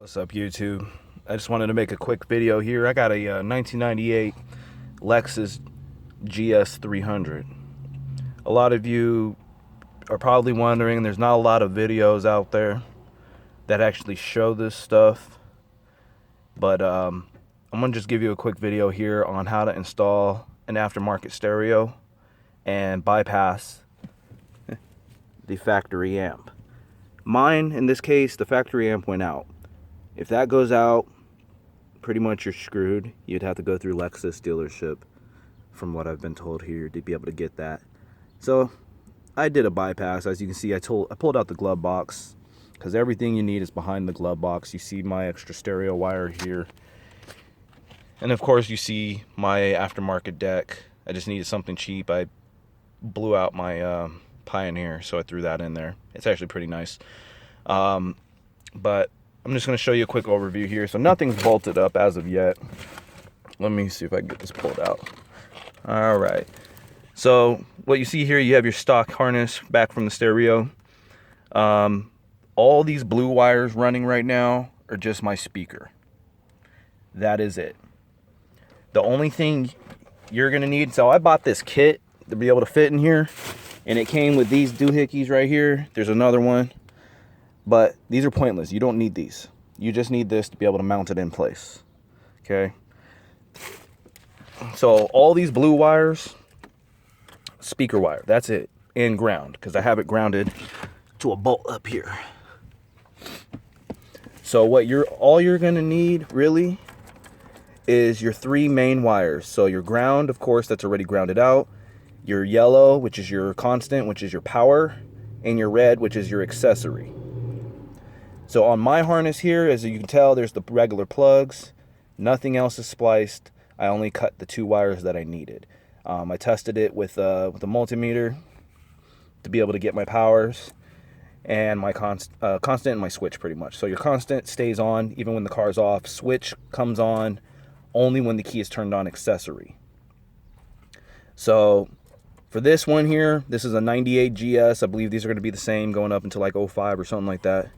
What's up, YouTube? I just wanted to make a quick video here. I got a 1998 Lexus gs300. A lot of you are probably wondering, there's not a lot of videos out there that actually show this stuff, but I'm gonna just give you a quick video here on how to install an aftermarket stereo and bypass the factory amp. Mine, in this case, the factory amp went out. If that goes out, pretty much you're screwed. You'd have to go through Lexus dealership, from what I've been told here, to be able to get that. So I did a bypass. As you can see, I pulled out the glove box, because everything you need is behind the glove box. You see my extra stereo wire here, and of course you see my aftermarket deck. I just needed something cheap. I blew out my Pioneer, so I threw that in there. It's actually pretty nice. But I'm just going to show you a quick overview here. So nothing's bolted up as of yet. Let me see if I can get this pulled out. All right. So what you see here, you have your stock harness back from the stereo. All these blue wires running right now are just my speaker. That is it. The only thing you're going to need, so I bought this kit to be able to fit in here, and it came with these doohickeys right here. There's another one. But these are pointless. You don't need these. You just need this to be able to mount it in place. Okay? So all these blue wires, speaker wire. That's it. And ground, because I have it grounded to a bolt up here. So all you're going to need really is your three main wires. So your ground, of course, that's already grounded out. Your yellow, which is your constant, which is your power. And your red, which is your accessory. So on my harness here, as you can tell, there's the regular plugs. Nothing else is spliced. I only cut the two wires that I needed. I tested it with a multimeter to be able to get my powers and my constant and my switch, pretty much. So your constant stays on even when the car's off. Switch comes on only when the key is turned on, accessory. So for this one here, this is a 98 GS. I believe these are going to be the same going up until like 05 or something like that.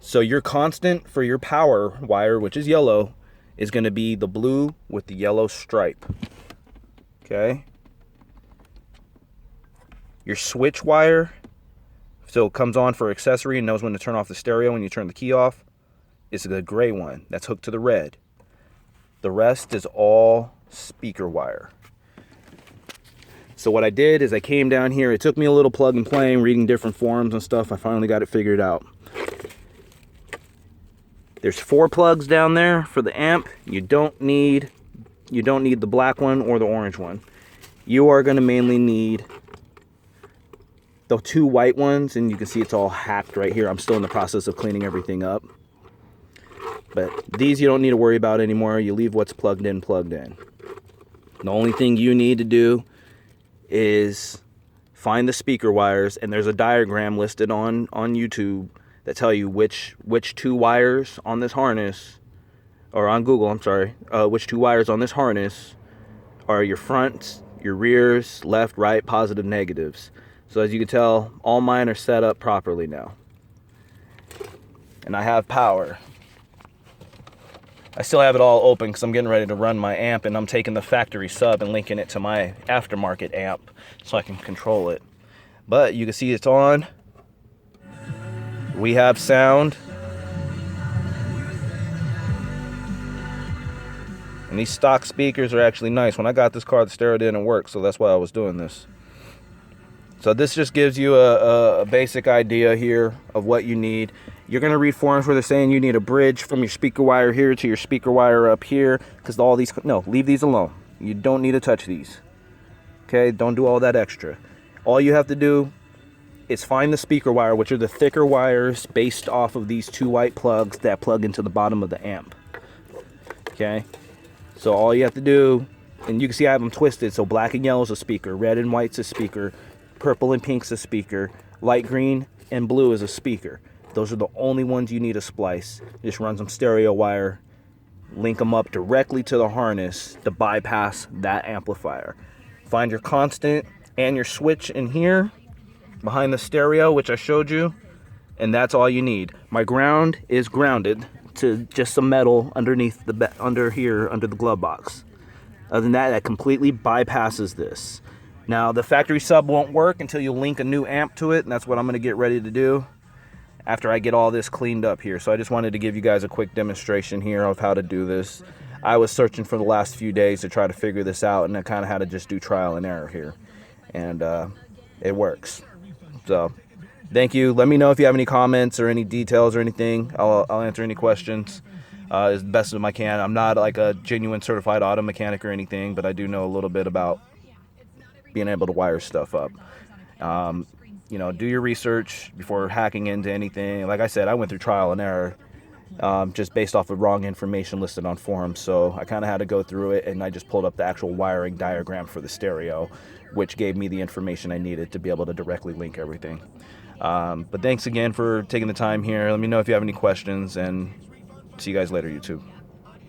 So your constant for your power wire, which is yellow, is going to be the blue with the yellow stripe. Okay. Your switch wire, so it comes on for accessory and knows when to turn off the stereo when you turn the key off, is the gray one that's hooked to the red. The rest is all speaker wire. So what I did is I came down here. It took me a little plug and playing, reading different forums and stuff. I finally got it figured out. There's 4 plugs down there for the amp. You don't need the black one or the orange one. You are going to mainly need the 2 white ones, and you can see it's all hacked right here. I'm still in the process of cleaning everything up. But these you don't need to worry about anymore. You leave what's plugged in. The only thing you need to do is find the speaker wires, and there's a diagram listed on YouTube that tell you which 2 wires on this harness, or on Google, I'm sorry, which 2 wires on this harness are your fronts, your rears, left, right, positive, negatives. So as you can tell, all mine are set up properly now. And I have power. I still have it all open because I'm getting ready to run my amp, and I'm taking the factory sub and linking it to my aftermarket amp so I can control it. But you can see it's on. We have sound. And these stock speakers are actually nice. When I got this car, the stereo didn't work, so that's why I was doing this. So this just gives you a basic idea here of what you need. You're going to read forums where they're saying you need a bridge from your speaker wire here to your speaker wire up here, because all these, no, leave these alone. You don't need to touch these. Okay, don't do all that extra. All you have to do is find the speaker wire, which are the thicker wires based off of these 2 white plugs that plug into the bottom of the amp. Okay, so all you have to do, and you can see I have them twisted, so black and yellow is a speaker, red and white's a speaker, purple and pink's a speaker, light green and blue is a speaker. Those are the only ones you need to splice. Just run some stereo wire, link them up directly to the harness to bypass that amplifier. Find your constant and your switch in here behind the stereo, which I showed you, and that's all you need. My ground is grounded to just some metal underneath the under the glove box. Other than that, that completely bypasses this. Now the factory sub won't work until you link a new amp to it, and that's what I'm going to get ready to do after I get all this cleaned up here. So I just wanted to give you guys a quick demonstration here of how to do this. I was searching for the last few days to try to figure this out, and I kind of had to just do trial and error here, and it works. So thank you. Let me know if you have any comments or any details or anything. I'll answer any questions as best as I can. I'm not like a genuine certified auto mechanic or anything, but I do know a little bit about being able to wire stuff up. You know, do your research before hacking into anything. Like I said, I went through trial and error just based off of wrong information listed on forums. So I kind of had to go through it, and I just pulled up the actual wiring diagram for the stereo, which gave me the information I needed to be able to directly link everything. But thanks again for taking the time here. Let me know if you have any questions, and see you guys later, YouTube.